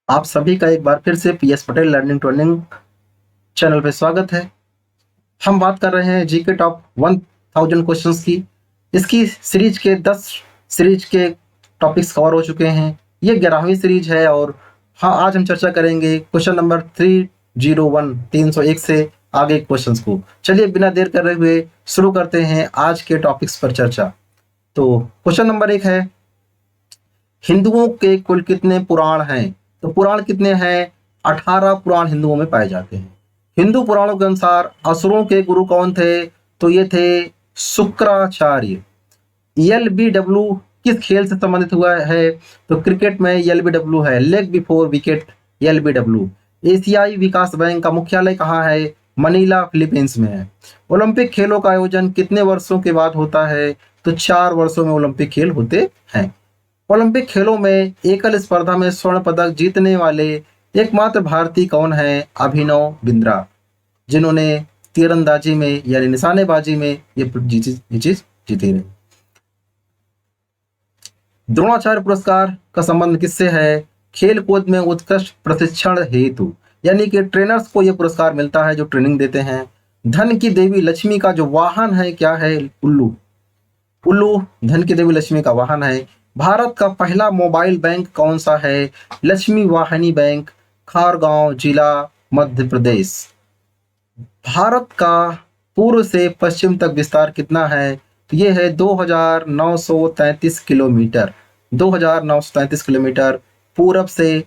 आप सभी का एक बार फिर से PS Patel learning to earning channel पे स्वागत है। हम बात कर रहे हैं जीके टॉप 1000 क्वेश्चंस की। इसकी सीरीज के 10 सीरीज के टॉपिक्स कवर हो चुके हैं। ये 11वीं सीरीज है और हाँ, आज हम चर्चा करेंगे क्वेश्चन नंबर 301 से आगे क्वेश्चंस को। चलिए बिना देर करे हुए शुरू करते हैं आज के टॉपिक्स पर चर्चा। तो क्वेश्चन नंबर 1 है, हिंदुओं के कुल कितने पुराण हैं? तो पुराण कितने हैं? 18 पुराण हिंदुओं में पाए जाते हैं। हिंदू पुराणों के अनुसार असुरों के गुरु कौन थे? तो ये थे शुक्राचार्य। एलबीडब्ल्यू किस खेल से संबंधित हुआ है? तो क्रिकेट में एलबीडब्ल्यू है, लेग बिफोर विकेट, एलबीडब्ल्यू। एशियाई विकास बैंक का मुख्यालय कहाँ है? मनीला, फिलीपींस में है। ओलंपिक खेलों का आयोजन कितने वर्षों के बाद होता है? तो 4 वर्षों में ओलंपिक खेल होते हैं। ओलंपिक खेलों में एकल स्पर्धा में स्वर्ण पदक जीतने वाले एकमात्र भारतीय कौन है? अभिनव बिंद्रा, जिन्होंने तीरंदाजी में यानी निशानेबाजी में ये चीज जीती रही। द्रोणाचार्य पुरस्कार का संबंध किससे है? खेल कूद में उत्कृष्ट प्रशिक्षण हेतु, यानी कि ट्रेनर्स को यह पुरस्कार मिलता है जो ट्रेनिंग देते हैं। धन की देवी लक्ष्मी का जो वाहन है क्या है? उल्लू। उल्लू धन की देवी लक्ष्मी का वाहन है। भारत का पहला मोबाइल बैंक कौन सा है? लक्ष्मी वाहिनी बैंक, खारगांव जिला, मध्य प्रदेश। भारत का पूर्व से पश्चिम तक विस्तार कितना है? तो ये है 2933 किलोमीटर। 2933 किलोमीटर पूरब से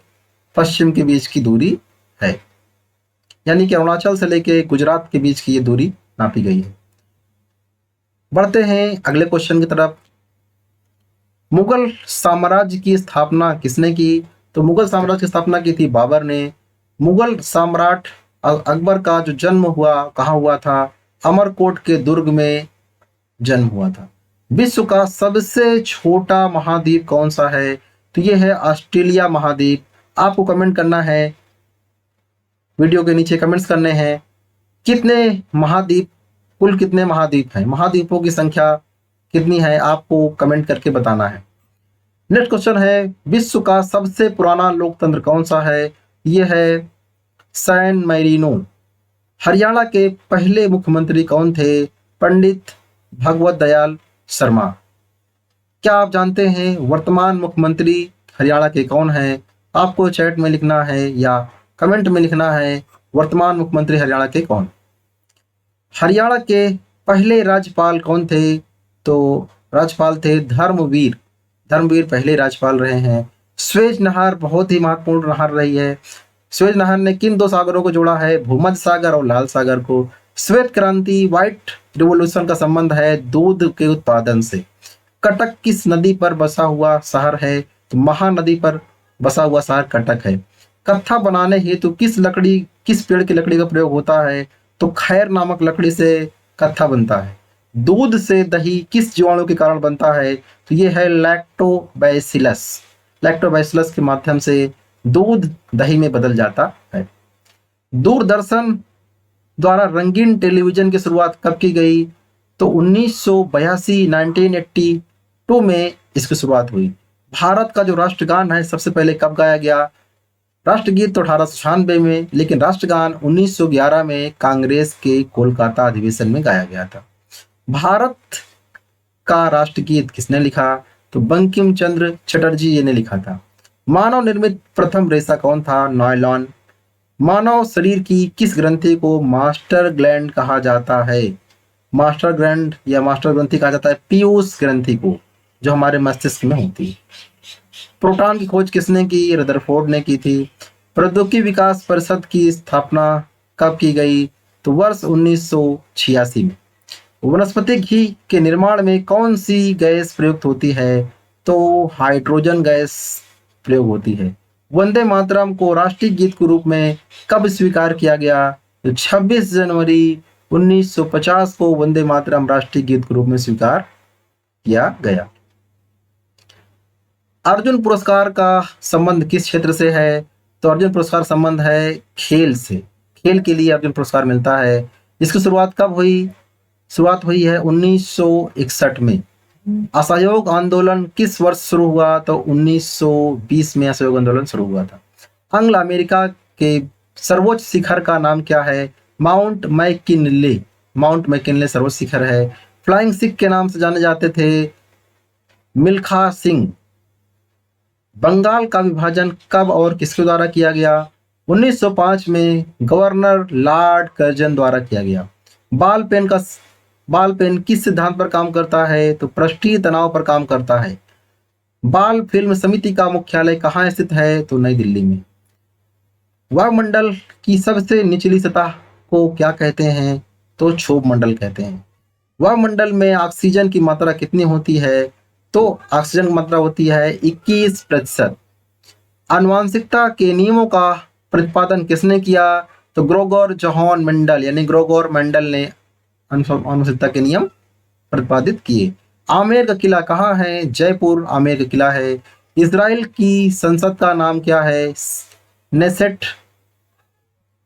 पश्चिम के बीच की दूरी है, यानी कि अरुणाचल से लेके गुजरात के बीच की ये दूरी नापी गई है। बढ़ते हैं अगले क्वेश्चन की तरफ। मुगल साम्राज्य की स्थापना किसने की? तो मुगल साम्राज्य की स्थापना की थी बाबर ने। मुगल सम्राट अकबर का जो जन्म हुआ कहाँ हुआ था? अमरकोट के दुर्ग में जन्म हुआ था। विश्व का सबसे छोटा महाद्वीप कौन सा है? तो ये है ऑस्ट्रेलिया महाद्वीप। आपको कमेंट करना है, वीडियो के नीचे कमेंट्स करने हैं कितने महाद्वीप, कुल कितने महाद्वीप हैं, महाद्वीपों की संख्या कितनी है, आपको कमेंट करके बताना है। नेक्स्ट क्वेश्चन है, विश्व का सबसे पुराना लोकतंत्र कौन सा है? यह है सैन मैरिनो। हरियाणा के पहले मुख्यमंत्री कौन थे? पंडित भगवत दयाल शर्मा। क्या आप जानते हैं वर्तमान मुख्यमंत्री हरियाणा के कौन हैं? आपको चैट में लिखना है या कमेंट में लिखना है वर्तमान मुख्यमंत्री हरियाणा के कौन। हरियाणा के पहले राज्यपाल कौन थे? तो राज्यपाल थे धर्मवीर। धर्मवीर पहले राज्यपाल रहे हैं। स्वेज नहर बहुत ही महत्वपूर्ण नहर रही है। स्वेज नहर ने किन 2 सागरों को जोड़ा है? भूमध्य सागर और लाल सागर को। श्वेत क्रांति, व्हाइट रिवॉल्यूशन का संबंध है दूध के उत्पादन से। कटक किस नदी पर बसा हुआ शहर है? तो महानदी पर बसा हुआ शहर कटक है। कत्था बनाने हेतु किस पेड़ की लकड़ी का प्रयोग होता है? तो खैर नामक लकड़ी से कत्था बनता है। दूध से दही किस जीवाणु के कारण बनता है? तो ये है लैक्टोबैसिलस। लैक्टोबैसिलस के माध्यम से दूध दही में बदल जाता है। दूरदर्शन द्वारा रंगीन टेलीविजन की शुरुआत कब की गई? तो 1982 में इसकी शुरुआत हुई। भारत का जो राष्ट्रगान है सबसे पहले कब गाया गया? राष्ट्रगीत तो 1896 में, लेकिन राष्ट्रगान 1911 में कांग्रेस के कोलकाता अधिवेशन में गाया गया था। भारत का राष्ट्रगीत किसने लिखा? तो बंकिम चंद्र चटर्जी ने लिखा था। मानव निर्मित प्रथम रेशा कौन था? नायलॉन। मानव शरीर की किस ग्रंथि को मास्टर ग्लैंड कहा जाता है? मास्टर ग्लैंड या मास्टर ग्रंथि कहा जाता है पीयूष ग्रंथि को, जो हमारे मस्तिष्क में होती है। प्रोटॉन की खोज किसने की? रदरफोर्ड ने की थी। प्रौद्योगिकी विकास परिषद की स्थापना कब की गई? तो वर्ष 1986 में। वनस्पति घी के निर्माण में कौन सी गैस प्रयुक्त होती है? तो हाइड्रोजन गैस प्रयोग होती है। वंदे मातरम को राष्ट्रीय गीत के रूप में कब स्वीकार किया गया? तो 26 जनवरी 1950 को वंदे मातरम राष्ट्रीय गीत के रूप में स्वीकार किया गया। अर्जुन पुरस्कार का संबंध किस क्षेत्र से है? तो अर्जुन पुरस्कार संबंध है खेल से। खेल के लिए अर्जुन पुरस्कार मिलता है। इसकी शुरुआत कब हुई? शुरुआत हुई है 1961 में। असहयोग आंदोलन किस वर्ष शुरू हुआ? तो 1920 में असहयोग आंदोलन शुरू हुआ था। अंग्ल अमेरिका के सर्वोच्च शिखर का नाम क्या है? Mount McKinley. माउंट मैकिनले सर्वोच्च शिखर है। फ्लाइंग सिख के नाम से जाने जाते थे मिल्खा सिंह। बंगाल का विभाजन कब और किसके द्वारा किया गया? 1905 में गवर्नर लॉर्ड कर्जन द्वारा किया गया। बाल पेन किस सिद्धांत पर काम करता है? तो पृष्ठीय तनाव पर काम करता है। बाल फिल्म समिति का मुख्यालय कहाँ स्थित है? तो नई दिल्ली में। वायुमंडल की सबसे निचली सतह को क्या कहते हैं? तो क्षोभ मंडल कहते हैं। वायुमंडल में ऑक्सीजन की मात्रा कितनी होती है? तो ऑक्सीजन की मात्रा होती है 21%। आनुवंशिकता के नियमों का प्रतिपादन किसने किया? तो ग्रेगोर जोहान मेंडल, यानी ग्रेगोर मेंडल ने आनुवंशिकता के नियम प्रतिपादित किए। आमेर का किला कहाँ है? जयपुर आमेर का किला है। इजराइल की संसद का नाम क्या है? Knesset.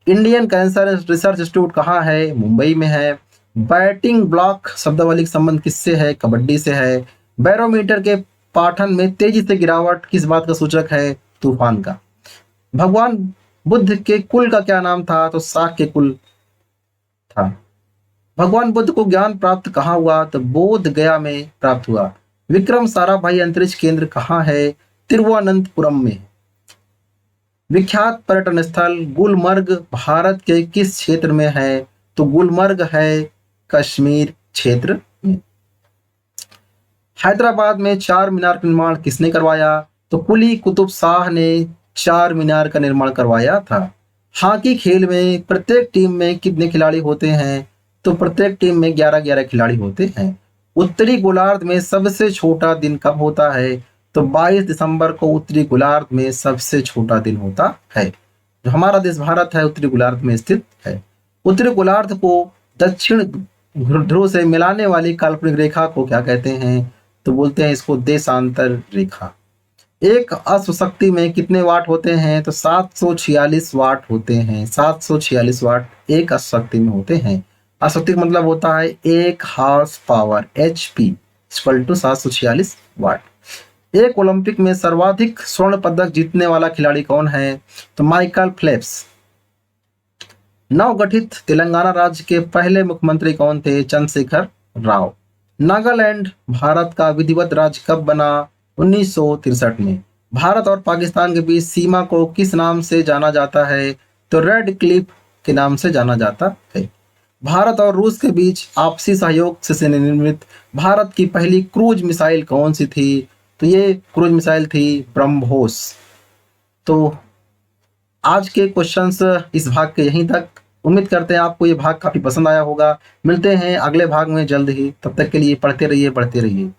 Indian cancer research institute कहाँ है? मुंबई में है। बैटिंग ब्लॉक शब्दावली का संबंध किससे है? कबड्डी से है। बैरोमीटर के पाठन में तेजी से गिरावट किस बात का सूचक है? तूफान का। भगवान बुद्ध के कुल का क्या नाम था? तो शाक्य कुल था। भगवान बुद्ध को ज्ञान प्राप्त कहाँ हुआ? तो बोध गया में प्राप्त हुआ। विक्रम साराभाई अंतरिक्ष केंद्र कहाँ है? तिरुवनंतपुरम में। विख्यात पर्यटन स्थल गुलमर्ग भारत के किस क्षेत्र में है? तो गुलमर्ग है कश्मीर क्षेत्र में। हैदराबाद में चार मीनार का निर्माण किसने करवाया? तो कुली कुतुब शाह ने चार मीनार का निर्माण करवाया था। हॉकी खेल में प्रत्येक टीम में कितने खिलाड़ी होते हैं? तो प्रत्येक टीम में 11-11 खिलाड़ी होते हैं। उत्तरी गोलार्ध में सबसे छोटा दिन कब होता है? तो 22 दिसंबर को उत्तरी गोलार्ध में सबसे छोटा दिन होता है। जो हमारा देश भारत है उत्तरी गोलार्ध में स्थित है। उत्तरी गोलार्ध को दक्षिण ध्रुव से मिलाने वाली काल्पनिक रेखा को क्या कहते हैं? तो बोलते हैं इसको देशांतर रेखा। एक अश्व शक्ति में कितने वाट होते हैं? तो 746 वाट होते हैं। 746 वाट एक अश्व शक्ति में होते हैं। अश्व शक्ति का मतलब होता है 1 horse power, HP equal to 746 watt. एक ओलंपिक में सर्वाधिक स्वर्ण पदक जीतने वाला खिलाड़ी कौन है? तो माइकल फेल्प्स। नवगठित तेलंगाना राज्य के पहले मुख्यमंत्री कौन थे? चंद्रशेखर राव। नागालैंड भारत का विधिवत राज्य कब बना? 1963 में। भारत और पाकिस्तान के बीच सीमा को किस नाम से जाना जाता है? तो रेड क्लिफ के नाम से जाना जाता है। भारत और रूस के बीच आपसी सहयोग से निर्मित भारत की पहली क्रूज मिसाइल कौन सी थी? तो ये क्रूज मिसाइल थी ब्रह्मोस। तो आज के क्वेश्चंस इस भाग के यहीं तक। उम्मीद करते हैं आपको ये भाग काफी पसंद आया होगा। मिलते हैं अगले भाग में जल्द ही। तब तक के लिए पढ़ते रहिए, पढ़ते रहिए।